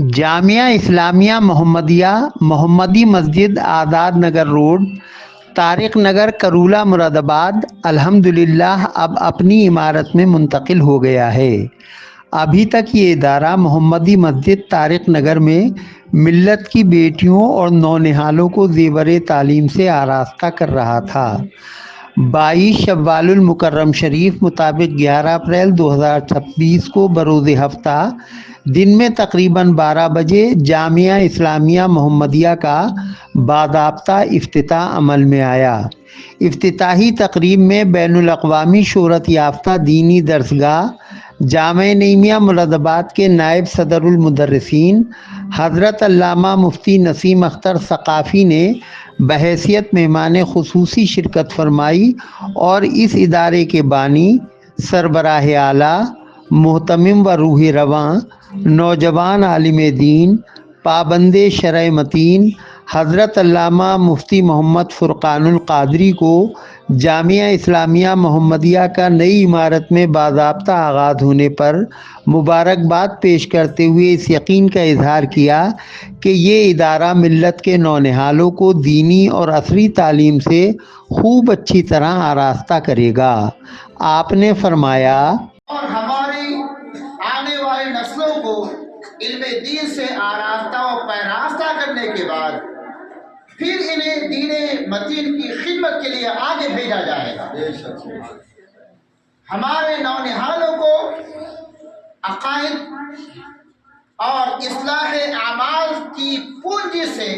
जामिया इस्लामिया मोहम्मदिया, मोहम्मदी मस्जिद आज़ाद नगर रोड, तारिक नगर, करूला, मुरादाबाद अल्हम्दुलिल्लाह अब अपनी इमारत में मुंतकिल हो गया है। अभी तक ये इदारा मोहम्मदी मस्जिद तारिक नगर में मिल्लत की बेटियों और नौनिहालों को ज़ेवर तालीम से आरास्ता कर रहा था। 22 शव्वालुल मुकर्रम शरीफ मुताबिक 11 अप्रैल 2026 को बरोज़ हफ्ता दिन में तकरीबन 12 बजे जामिया इस्लामिया मोहम्मदिया का बाज़ाब्ता इफ्तिताह अमल में आया। इफ्तिताही तकरीब में बैनुल अक़वामी शोहरत याफ्ता दीनी दरसगाह जामे नईमिया मुरादाबाद के नायब सदरुल मुदर्रिसीन हज़रत अल्लामा मुफ्ती नसीम अख्तर सक़ाफ़ी ने बहैसियत मेहमान खुसूसी शिरकत फरमाई और इस इदारे के बानी, सरबराह आला, मोहतमिम व रूह रवां, नौजवान आलिम दीन, पाबंदे शरअ मतीन हज़रत अल्लामा मुफ्ती मोहम्मद फ़ुरक़ानुल क़ादरी को जामिया इस्लामिया मोहम्मदिया का नई इमारत में बाज़ाब्ता आगाज़ होने पर मुबारकबाद पेश करते हुए इस यकीन का इजहार किया कि ये इदारा मिल्लत के नौनिहालों को दीनी और असरी तालीम से खूब अच्छी तरह आरास्ता करेगा। आपने फरमाया, और हमारी आने वाली नस्लों को इल्म दीन से आरास्ता और पैरास्ता करने के बाद फिर इन्हें दीने मतीन की खिदमत के लिए आगे भेजा जाएगा। हमारे नौनिहालों को अकायद और इस्लाह आमाल की पूंजी से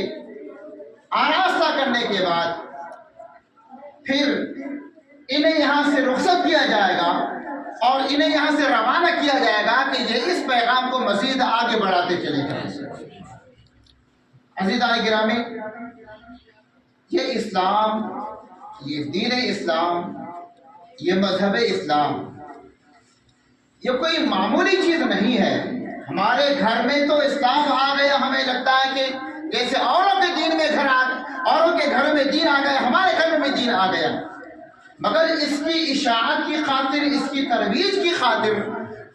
आरास्ता करने के बाद फिर इन्हें यहाँ से रुखसत किया जाएगा और इन्हें यहाँ से रवाना किया जाएगा कि ये इस पैगाम को मजीद आगे बढ़ाते चले जाएं। अज़ीज़ान गिरामी, ये इस्लाम, ये दीन इस्लाम, ये मजहब इस्लाम, ये कोई मामूली चीज़ नहीं है। हमारे घर में तो इस्लाम आ गया, हमें लगता है कि जैसे औरों के दीन में औरों के घरों में दीन आ गया, हमारे घर में दीन आ गया। मगर इसकी इशाअत की खातिर, इसकी तरवीज की खातिर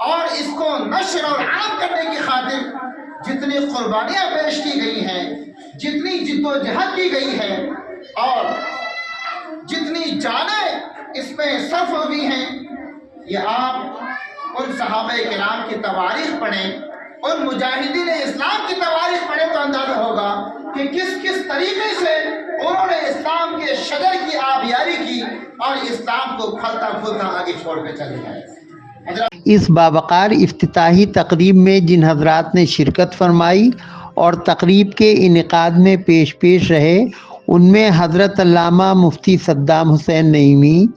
और इसको नश्र और आम करने की खातिर जितनी कुर्बानियाँ पेश की गई हैं, जितनी जिद्दोजहद की गई है और जितनी जानें इसमें सर्फ हुई हैं, ये आप उन सहाबे किराम की तवारीख पढ़ें, उन मुजाहिदीन इस्लाम की तवारीख पढ़ें तो अंदाज़ा होगा कि किस किस तरीके से उन्होंने इस्लाम के शजर की आबियारी की और इस्लाम को फलता फूलता आगे छोड़ के चले गए। इस बावकार इफ्तिताही तकरीब में जिन हजरात ने शिरकत फरमाई और तकरीब के इनेकाद में पेश रहे, उनमें हज़रत अल्लामा मुफ्ती सद्दाम हुसैन नईमी,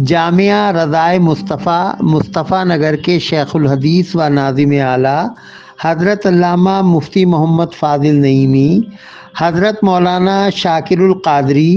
जामिया रज़ाए मुस्तफ़ा नगर के शेखुल हदीस व नाज़िम आला हज़रत अल्लामा मुफ्ती मोहम्मद फ़ाज़िल नईमी, हज़रत मौलाना शाकिरुल क़ादरी,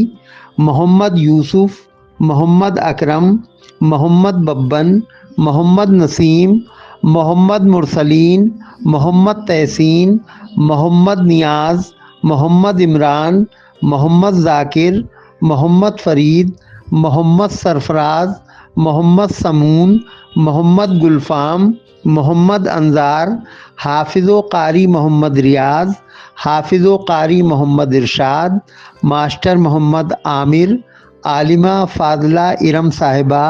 मोहम्मद यूसुफ़, मोहम्मद अकरम, मोहम्मद बब्बन, मोहम्मद नसीम, मोहम्मद मुरसलीन, मोहम्मद तहसीन, मोहम्मद नियाज़, मोहम्मद इमरान, मोहम्मद ज़ाकिर, मोहम्मद फ़रीद, मोहम्मद सरफराज, मोहम्मद समून, मोहम्मद गुलफ़ाम, मोहम्मद अंजार, हाफिज़ो कारी मोहम्मद रियाज़, हाफिज़ो कारी मोहम्मद इरशाद, मास्टर मोहम्मद आमिर, आलिमा फ़ाज़ला इरम साहिबा,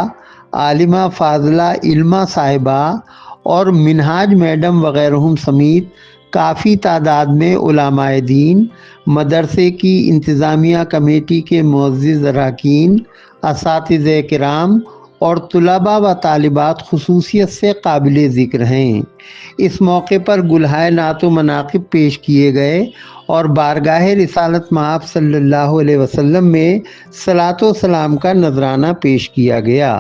आलिमा फ़ाज़ला इल्मा साहिबा और मिनहाज मैडम वग़ैरह समेत काफ़ी तादाद में उलमाए दीन, मदरसे की इंतज़ामिया कमेटी के मुअज़्ज़िज़ अरकान, असातिज़े किराम और तुलबा व तालिबात खुसूसियत से काबिल ज़िक्र हैं। इस मौके पर गुलहाए नात व मनाक़िब पेश किए गए और बारगाह रिसालत मआब सल्लल्लाहु अलैहि वसल्लम में सलातो व सलाम का नजराना पेश किया गया।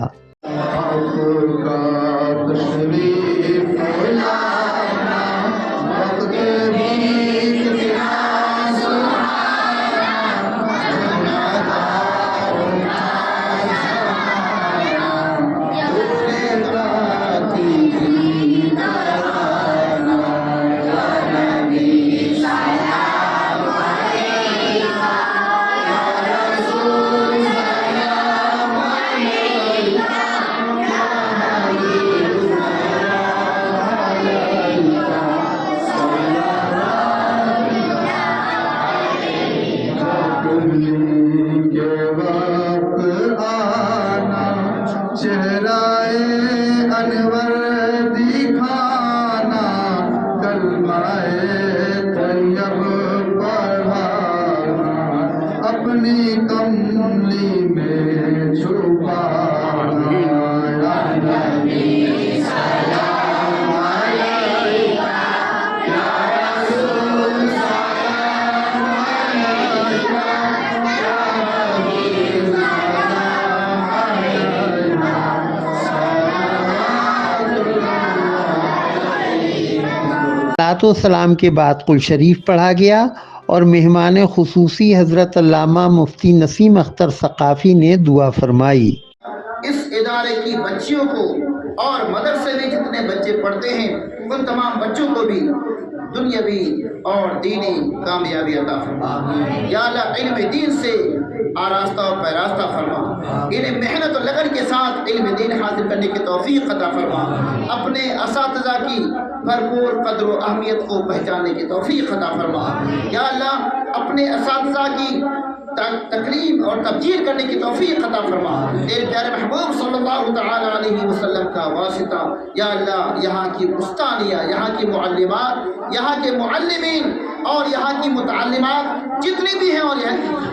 सलातो सलाम के बाद कुल शरीफ पढ़ा गया और मेहमान खुसूसी हज़रत अल्लामा मुफ्ती नसीम अख्तर सकाफ़ी ने दुआ फरमाई। इस इदारे की बच्चियों को और मदरसे में जितने बच्चे पढ़ते हैं उन तमाम बच्चों को भी दुनियावी और दीनी कामयाबी अता फरमा। या अल्लाह इल्म दीन से आरास्ता और पैरास्ता फरमा, इन्हें मेहनत और लगन के साथ इल्म दीन हासिल करने की तौफीक अता फरमा, अपने असातिज़ा की भरपूर कद्र व अहमियत को पहचानने की तौफीक अता फरमा। या अल्लाह अपने असातिज़ा की तकरीम और तबजील करने की तौफीक अता फरमा। तेरे प्यारे महबूब सल्लल्लाहु तआला अलैहि वसल्लम का वासिता या अल्लाह यहाँ की उस्तानिया, यहाँ की मुअल्लिमात, यहाँ के मुअल्लिमीन और यहाँ की मुतअल्लिमात जितनी भी हैं और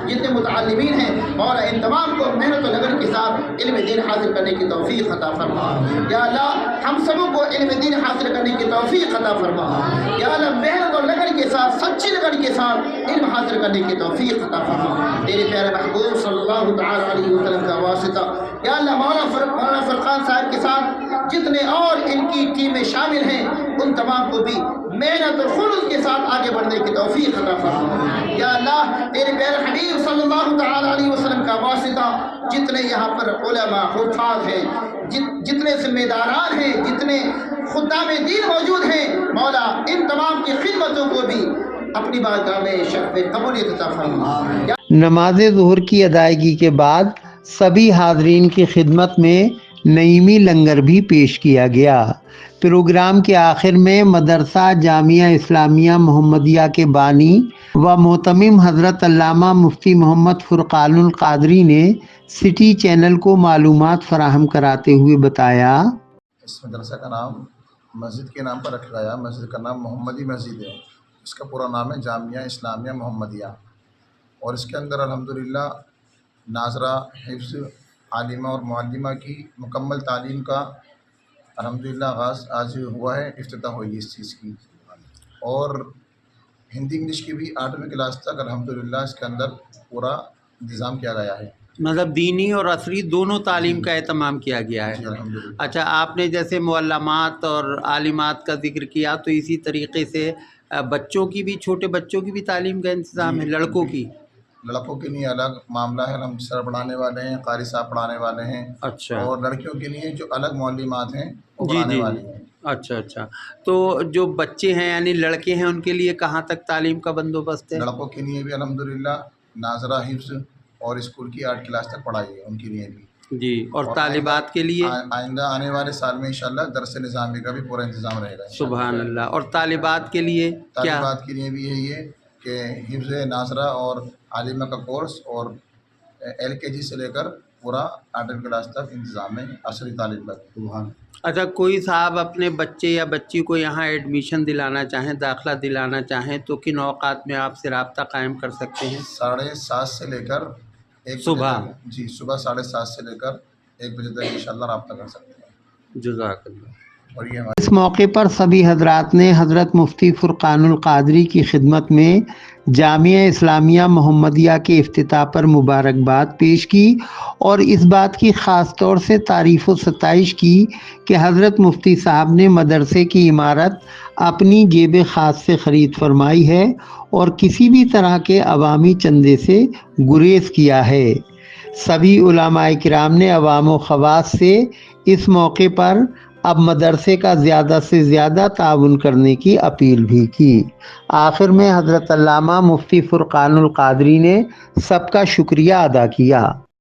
जितने मुतअल्लिमीन हैं मौला इन तमाम को मेहनत और लगन के साथ इल्म दीन हासिल करने की तौफीक अता फरमा। या अल्लाह हम सबों को इल्म दीन हासिल करने की तौफीक अता फरमा। या अल्लाह मेहनत और लगन के साथ, सच्ची लगन के साथ इल्म हासिल करने की तौफीक अता फरमा। तेरे प्यारे महबूब सल्लल्लाहु तआला अलैहि वसल्लम का वासिता या अल्लाह मौलाना फरकान साहब के साथ जितने और इनकी टीमें शामिल हैं उन तमाम को भी मेहनत और खुलूस के साथ आगे बढ़ने की तौफीक अता फरमा। या अल्लाह तेरे प्यारे हबीब सल्लल्लाहु तआला अलैहि वसल्लम का वासिता जितने यहाँ पर उलमा हुफ़ाज़ हैं, जितने ज़िम्मेदारान हैं, जितने खुद्दाम दीन मौजूद हैं, मौला इन तमाम की खिदमतों को भी अपनी बारगाह में शर्फ़ कबूलियत अता फरमा। नमाज ज़ुहर की अदायगी के बाद सभी हाज़रीन की खिदमत में नईमी लंगर भी पेश किया गया। प्रोग्राम के आखिर में मदरसा जामिया इस्लामिया मोहम्मदिया के बानी व मोहतमिम हज़रत अल्लामा मुफ्ती मोहम्मद फ़ुरक़ानुल क़ादरी ने सिटी चैनल को मालूमात फ़राहम कराते हुए बताया, इस मदरसा का नाम मस्जिद के नाम पर रखा गया। मस्जिद का नाम मोहम्मदी मस्जिद है। इसका पूरा नाम है जामिया इस्लामिया मोहम्मदिया और इसके अंदर अल्हम्दुलिल्लाह नाज़रा, हिफ्ज़, आलिमा और मुअल्लिमा की मुकम्मल तालीम का अल्हम्दुलिल्लाह आगाज़ आज हुआ है, इफ्तिताह हुई इस चीज़ की। और हिंदी इंग्लिश की भी 8वीं क्लास तक अल्हम्दुलिल्लाह इसके अंदर पूरा इंतज़ाम किया गया है। मतलब दीनी और असरी दोनों तालीम का एहतमाम किया गया है। अल्हम्दुलिल्लाह। अच्छा, आपने जैसे मुअल्लमात और आलिमात का जिक्र किया तो इसी तरीके से बच्चों की भी, छोटे बच्चों की भी तालीम का इंतज़ाम है? लड़कों की, लड़कों के लिए अलग मामला है, हम सर पढ़ाने वाले हैं, कारी साहब पढ़ाने वाले हैं। अच्छा। और लड़कियों के लिए जो अलग मौलिमात हैं वो जी पढ़ाने जी वाली जी। हैं। अच्छा अच्छा, तो जो बच्चे हैं यानी लड़के हैं उनके लिए कहाँ तक तालीम का बंदोबस्त है? लड़कों के लिए भी अल्हम्दुलिल्लाह नाज़रा, हिफ्ज़ और स्कूल की 8 क्लास तक पढ़ाई है उनके लिए भी। जी, और तालिबात के लिए? आइंदा आने वाले साल में इंशाल्लाह दरस निज़ामी का भी पूरा इंतज़ाम रहेगा। सुभान अल्लाह। और तालिबात के लिए क्या? तालिबात के लिए भी यही है कि हिफ्ज़, नाज़रा और आलिमा का कोर्स और LKG से लेकर पूरा 8वीं क्लास तक इंतज़ाम है असरी तालीम का। अच्छा, कोई साहब अपने बच्चे या बच्ची को यहाँ एडमिशन दिलाना चाहें, दाखिला दिलाना चाहें तो किन औकात में आपसे रब्ता कायम कर सकते हैं? 7:30 से लेकर 1 सुबह? जी, सुबह 7:30 से लेकर 1 बजे तक इंशाल्लाह रब्ता कर सकते हैं। जज़ाकल्लाह। और ये इस मौके पर सभी हजरात ने हज़रत मुफ्ती फ़ुरक़ानुल क़ादरी की खिदमत में जामिया इस्लामिया मोहम्मदिया के इफ्तिताह पर मुबारकबाद पेश की और इस बात की ख़ास तौर से तारीफ़ व सताइश की कि हज़रत मुफ्ती साहब ने मदरसे की इमारत अपनी जेब ख़ास से ख़रीद फरमाई है और किसी भी तरह के अवामी चंदे से गुरेज किया है। सभी उलमाए किराम ने अवाम व ख़वास से इस मौके पर अब मदरसे का ज़्यादा से ज़्यादा ताउन करने की अपील भी की। आखिर में हज़रत अल्लामा मुफ्ती फ़ुरक़ानुल क़ादरी ने सबका शुक्रिया अदा किया।